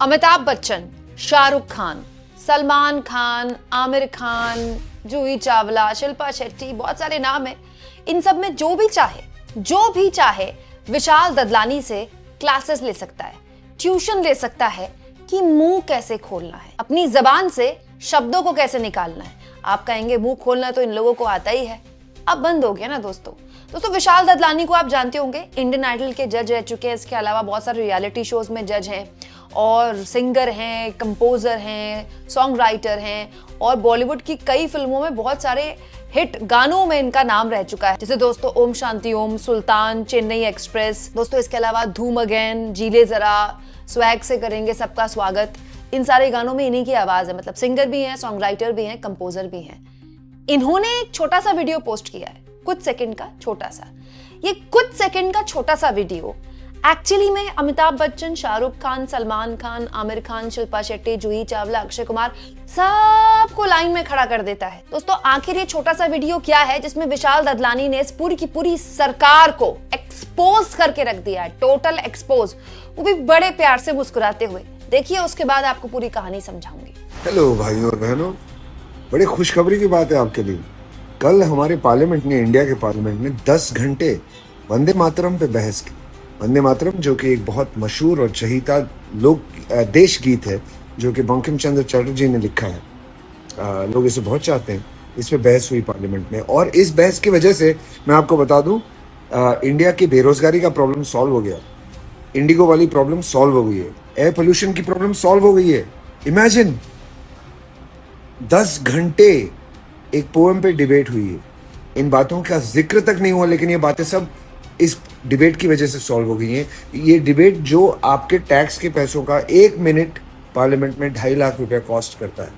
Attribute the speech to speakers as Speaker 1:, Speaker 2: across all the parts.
Speaker 1: अमिताभ बच्चन, शाहरुख खान, सलमान खान, आमिर खान, जूही चावला, शिल्पा शेट्टी, बहुत सारे नाम हैं। इन सब में जो भी चाहे विशाल ददलानी से क्लासेस ले सकता है, ट्यूशन ले सकता है कि मुंह कैसे खोलना है, अपनी जबान से शब्दों को कैसे निकालना है। आप कहेंगे मुंह खोलना तो इन लोगों को आता ही है। अब बंद हो गया ना दोस्तों। विशाल ददलानी को आप जानते होंगे, इंडियन आइडल के जज रह चुके हैं। इसके अलावा बहुत सारे रियलिटी शोज में जज हैं और सिंगर हैं, कंपोजर हैं, सॉन्ग राइटर हैं और बॉलीवुड की कई फिल्मों में बहुत सारे हिट गानों में इनका नाम रह चुका है। जैसे दोस्तों ओम शांति ओम, सुल्तान, चेन्नई एक्सप्रेस। दोस्तों इसके अलावा धूम अगेन, जीले जरा, स्वैग से करेंगे सबका स्वागत, इन सारे गानों में इन्हीं की आवाज है। मतलब सिंगर भी हैं, सॉन्ग राइटर भी हैं, कंपोजर भी हैं। इन्होंने एक छोटा सा वीडियो पोस्ट किया है, कुछ सेकंड का छोटा सा। ये कुछ सेकंड का छोटा सा वीडियो एक्चुअली में अमिताभ बच्चन, शाहरुख खान, सलमान खान, आमिर खान, शिल्पा शेट्टी, जूही चावला, अक्षय कुमार सबको लाइन में खड़ा कर देता है। दोस्तों आखिर ये छोटा सा वीडियो क्या है जिसमें विशाल ददलानी ने इस पूरी की पूरी सरकार को एक्सपोज करके रख दिया है, टोटल एक्सपोज, वो भी बड़े प्यार से मुस्कुराते हुए। देखिए, उसके बाद आपको पूरी कहानी समझाऊंगी।
Speaker 2: हेलो भाइयों और बहनों, बड़ी खुशखबरी की बात है आपके लिए। कल हमारे पार्लियामेंट ने, इंडिया के पार्लियामेंट ने 10 घंटे वंदे मातरम पे बहस की। वंदे मातरम जो कि एक बहुत मशहूर और चहीता देश गीत है जो कि बंकिम चंद्र चटर्जी ने लिखा है। लोग इसे बहुत चाहते हैं। इस पे बहस हुई पार्लियामेंट में और इस बहस की वजह से मैं आपको बता दूं, इंडिया की बेरोजगारी का प्रॉब्लम सॉल्व हो गया, इंडिगो वाली प्रॉब्लम सॉल्व हो गई है, एयर पोल्यूशन की प्रॉब्लम सॉल्व हो गई है। इमेजिन 10 घंटे एक पोएम पे डिबेट हुई है। इन बातों का जिक्र तक नहीं हुआ, लेकिन ये बातें सब इस डिबेट की वजह से सॉल्व हो गई हैं। ये डिबेट जो आपके टैक्स के पैसों का 1 मिनट पार्लियामेंट में 2.5 लाख रुपया कॉस्ट करता है,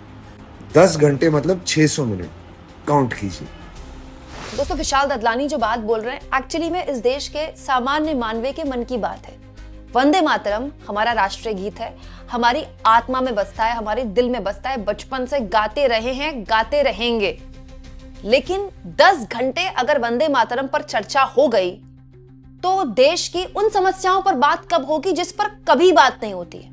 Speaker 2: 10 घंटे मतलब 600 मिनट, काउंट कीजिए।
Speaker 1: दोस्तों विशाल ददलानी जो बात बोल रहे हैं एक्चुअली में इस देश के सामान्य मानवीय के मन की बात है। वंदे मातरम हमारा राष्ट्रीय गीत है, हमारी आत्मा में बसता है, हमारे दिल में बसता है, बचपन से गाते रहे हैं, गाते रहेंगे। लेकिन 10 घंटे अगर वंदे मातरम पर चर्चा हो गई तो देश की उन समस्याओं पर बात कब होगी जिस पर कभी बात नहीं होती है।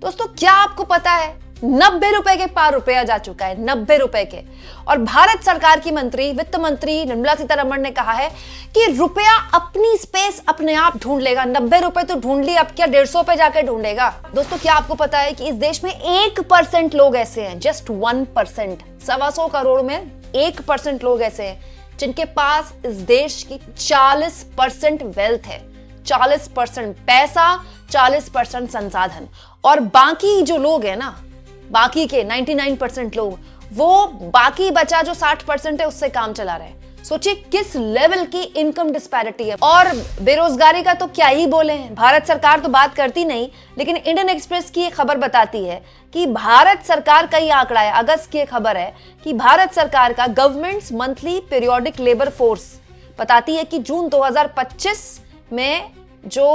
Speaker 1: दोस्तों क्या आपको पता है 90 रुपए के पार रुपया जा चुका है, 90 रुपए के। और भारत सरकार की मंत्री, वित्त मंत्री निर्मला सीतारमण ने कहा है कि रुपया अपनी स्पेस अपने आप ढूंढ लेगा। 90 रुपए तो ढूंढ ली, अब क्या 150 पे जाकर ढूंढेगा। दोस्तों क्या आपको पता है कि इस देश में 1% लोग ऐसे हैं, जस्ट 1%, 125 करोड़ में 1% लोग ऐसे हैं जिनके पास इस देश की 40% वेल्थ है, 40% पैसा, 40% संसाधन। और बाकी जो लोग हैं ना, बाकी के 99% लोग, वो बाकी बचा जो 60% है उससे काम चला रहे हैं। सोचिए किस लेवल की इनकम डिस्पैरिटी है। और बेरोजगारी का तो क्या ही बोले हैं, भारत सरकार तो बात करती नहीं, लेकिन इंडियन एक्सप्रेस की एक खबर बताती है कि भारत सरकार का ही आंकड़ा है, अगस्त की एक खबर है कि भारत सरकार का governments monthly periodic labour force बताती है कि जून 2025 में जो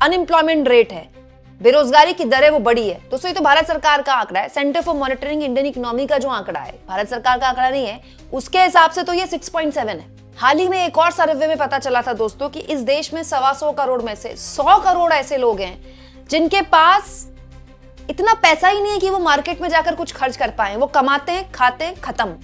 Speaker 1: अनएम्प्लॉयमेंट रेट है, बेरोजगारी की दर है, वो बढ़ी है। दोस्तों ये तो भारत सरकार का आंकड़ा है, centre for monitoring Indian economy का जो आंकड़ा है, भारत सरकार का आंकड़ा नहीं है, उसके हिसाब से तो ये 6.7 है। हाल ही में एक और सर्वे में पता चला था दोस्तों कि इस देश में 125 करोड़ में से 100 करोड़ ऐसे लोग हैं जिनके पास इतना पैसा ही नहीं है कि वो मार्केट में जाकर कुछ खर्च कर पाए। वो कमाते हैं, खाते हैं, खत्म।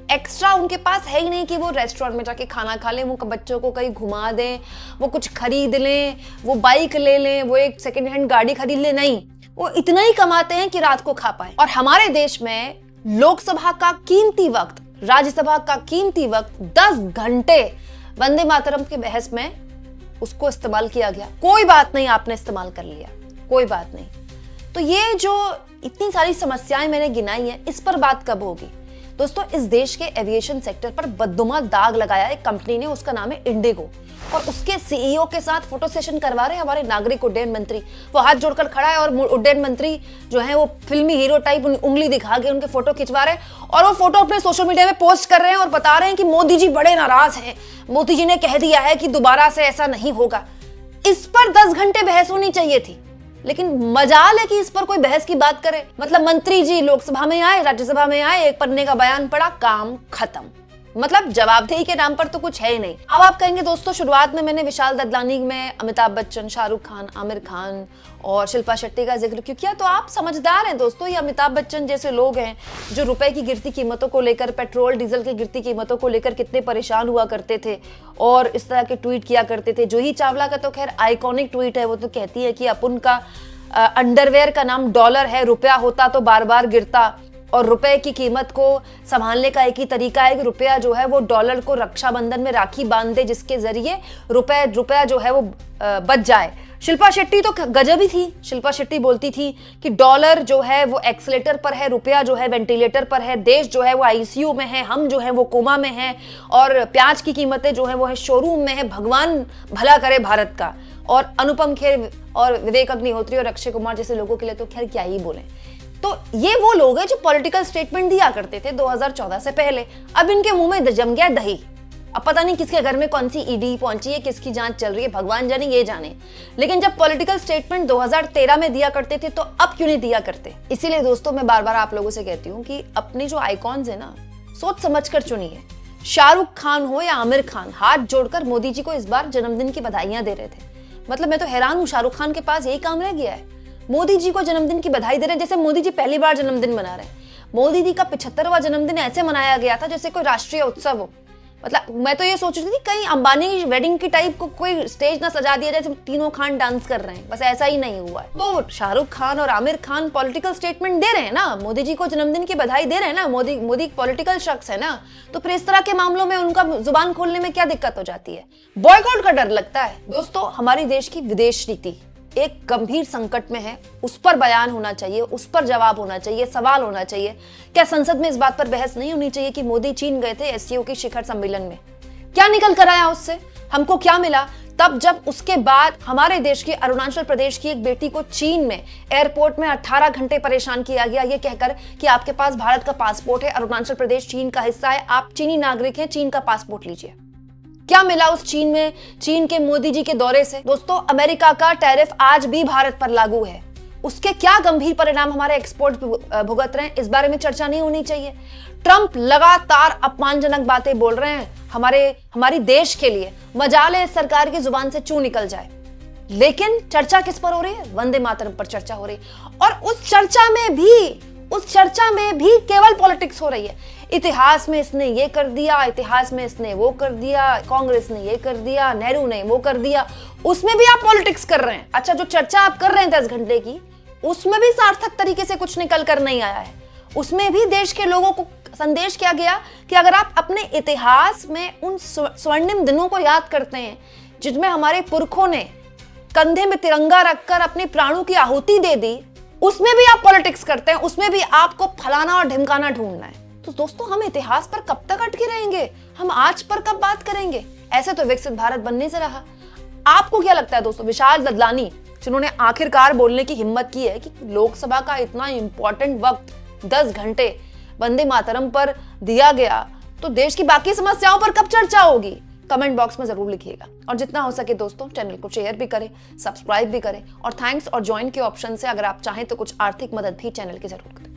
Speaker 1: एक्स्ट्रा उनके पास है ही नहीं कि वो रेस्टोरेंट में जाके खाना खा लें, वो बच्चों को कहीं घुमा दें, वो कुछ खरीद लें, वो बाइक ले लें, वो एक सेकेंड हैंड गाड़ी खरीद लें। नहीं, वो इतना ही कमाते हैं कि रात को खा पाए। और हमारे देश में लोकसभा का कीमती वक्त, राज्यसभा का कीमती वक्त 10 घंटे वंदे मातरम के बहस में उसको इस्तेमाल किया गया। कोई बात नहीं, आपने इस्तेमाल कर लिया, कोई बात नहीं। तो ये जो इतनी सारी समस्याएं मैंने गिनाई है, इस पर बात कब होगी? दोस्तों इस देश के एविएशन सेक्टर पर बददुमा दाग लगाया एक कंपनी ने, उसका नाम है इंडिगो। और उसके सीईओ के साथ फोटो सेशन करवा रहे हमारे नागरिक उड्डयन मंत्री। वो हाथ जोड़कर खड़ा है और उड्डयन मंत्री जो है वो फिल्मी हीरो टाइप उंगली दिखा के उनके फोटो खिंचवा रहे हैं और वो फोटो अपने सोशल मीडिया में पोस्ट कर रहे हैं और बता रहे हैं कि मोदी जी बड़े नाराज हैं, मोदी जी ने कह दिया है कि दोबारा से ऐसा नहीं होगा। इस पर 10 घंटे बहस होनी चाहिए थी, लेकिन मजाल है कि इस पर कोई बहस की बात करे। मतलब मंत्री जी लोकसभा में आए, राज्यसभा में आए, एक पन्ने का बयान पढ़ा, काम खत्म। मतलब जवाबदेही के नाम पर तो कुछ है ही नहीं। अब आप कहेंगे दोस्तों, शुरुआत में मैंने विशाल ददलानी में अमिताभ बच्चन, शाहरुख खान, आमिर खान और शिल्पा शेट्टी का जिक्र क्यों किया? तो आप समझदार हैं दोस्तों। ये अमिताभ बच्चन जैसे लोग हैं जो रुपए की गिरती कीमतों को लेकर, पेट्रोल डीजल की गिरती कीमतों को लेकर कितने परेशान हुआ करते थे और इस तरह के ट्वीट किया करते थे। जूही चावला का तो खैर आइकॉनिक ट्वीट है, वो तो कहती है कि अपन का अंडरवेयर का नाम डॉलर है, रुपया होता तो बार बार गिरता। और रुपए की कीमत को संभालने का एक ही तरीका है कि रुपया जो है वो डॉलर को रक्षाबंधन में राखी बांध दे, जिसके जरिए रुपया जो है वो बच जाए। शिल्पा शेट्टी तो गजब ही थी। शिल्पा शेट्टी बोलती थी कि डॉलर जो है वो एक्सीलेटर पर है, रुपया जो है वेंटिलेटर पर है, देश जो है वो आईसीयू में है, हम जो है वो कोमा में हैं और प्याज की कीमतें जो है वो है शोरूम में है। भगवान भला करे भारत का। और अनुपम खेर और विवेक अग्निहोत्री और अक्षय कुमार जैसे लोगों के लिए तो खैर क्या ही बोले। तो ये वो लोग हैं जो पॉलिटिकल स्टेटमेंट दिया करते थे 2014 से पहले। अब इनके मुंह में जम गया दही। अब पता नहीं किसके घर में कौन सी ईडी पहुंची है, किसकी जांच चल रही है, भगवान जाने ये जाने। लेकिन जब पॉलिटिकल स्टेटमेंट 2013 में दिया करते थे तो अब क्यों नहीं दिया करते? इसीलिए दोस्तों मैं बार बार आप लोगों से कहती हूँ कि अपने जो आइकॉन्स है ना, सोच समझ कर चुनिए। शाहरुख खान हो या आमिर खान, हाथ जोड़कर मोदी जी को इस बार जन्मदिन की बधाइयां दे रहे थे। मतलब मैं तो हैरान हूँ, शाहरुख खान के पास यही काम रह गया है, मोदी जी को जन्मदिन की बधाई दे रहे हैं जैसे मोदी जी पहली बार जन्मदिन मना रहे हैं। मोदी जी का 75वां जन्मदिन ऐसे मनाया गया था जैसे कोई राष्ट्रीय उत्सव हो। मतलब मैं तो ये सोच रही थी कहीं अंबानी की वेडिंग की टाइप को कोई स्टेज ना सजा दिया जैसे तीनों खान डांस कर रहे हैं, बस ऐसा ही नहीं हुआ है। तो शाहरुख खान और आमिर खान पॉलिटिकल स्टेटमेंट दे रहे हैं ना, मोदी जी को जन्मदिन की बधाई दे रहे हैं ना, मोदी पॉलिटिकल शख्स है ना, तो फिर इस तरह के मामलों में उनका जुबान खोलने में क्या दिक्कत हो जाती है? बॉयकॉट का डर लगता है। दोस्तों हमारी देश की विदेश नीति एक गंभीर संकट में है, उस पर बयान होना चाहिए, उस पर जवाब होना चाहिए, सवाल होना चाहिए। क्या संसद में इस बात पर बहस नहीं होनी चाहिए कि मोदी चीन गए थे एससीओ की शिखर सम्मेलन में, क्या निकल कर आया उससे, हमको क्या मिला? तब जब उसके बाद हमारे देश की अरुणाचल प्रदेश की एक बेटी को चीन में एयरपोर्ट में 18 घंटे परेशान किया गया ये कहकर कि आपके पास भारत का पासपोर्ट है, अरुणाचल प्रदेश चीन का हिस्सा है, आप चीनी नागरिक हैं, चीन का पासपोर्ट लीजिए। क्या मिला उस चीन में, चीन के मोदी जी के दौरे से? दोस्तों अमेरिका का टैरिफ आज भी भारत पर लागू है, उसके क्या गंभीर परिणाम हमारे एक्सपोर्ट भुगत रहे हैं, इस बारे में चर्चा नहीं होनी चाहिए? ट्रंप लगातार अपमानजनक बातें बोल रहे हैं हमारी देश के लिए, मजाल है सरकार की जुबान से चू निकल जाए। लेकिन चर्चा किस पर हो रही है? वंदे मातरम पर चर्चा हो रही है। और उस चर्चा में भी केवल पॉलिटिक्स हो रही है। इतिहास में इसने ये कर दिया, इतिहास में इसने वो कर दिया, कांग्रेस ने ये कर दिया, नेहरू ने वो कर दिया, उसमें भी आप पॉलिटिक्स कर रहे हैं। अच्छा, जो चर्चा आप कर रहे हैं 10 घंटे की, उसमें भी सार्थक तरीके से कुछ निकल कर नहीं आया है। उसमें भी देश के लोगों को संदेश किया गया कि अगर आप अपने इतिहास में उन स्वर्णिम दिनों को याद करते हैं जिसमें हमारे पुरखों ने कंधे में तिरंगा रखकर अपने प्राणों की आहुति दे दी, उसमें भी आप पॉलिटिक्स करते हैं, उसमें भी आपको फलाना और ढिमकाना ढूंढना है। तो दोस्तों हम इतिहास पर कब तक अटके रहेंगे? हम आज पर कब बात करेंगे? ऐसे तो विकसित भारत बनने से रहा। आपको क्या लगता है दोस्तों, विशाल ददलानी जिन्होंने आखिरकार बोलने की हिम्मत की है कि लोकसभा का इतना इंपॉर्टेंट वक्त 10 घंटे वंदे मातरम पर दिया गया, तो देश की बाकी समस्याओं पर कब चर्चा होगी? कमेंट बॉक्स में जरूर लिखिएगा। और जितना हो सके दोस्तों चैनल को शेयर भी करें, सब्सक्राइब भी करें और थैंक्स और ज्वाइन के ऑप्शन से अगर आप चाहें तो कुछ आर्थिक मदद भी चैनल की जरूर करें।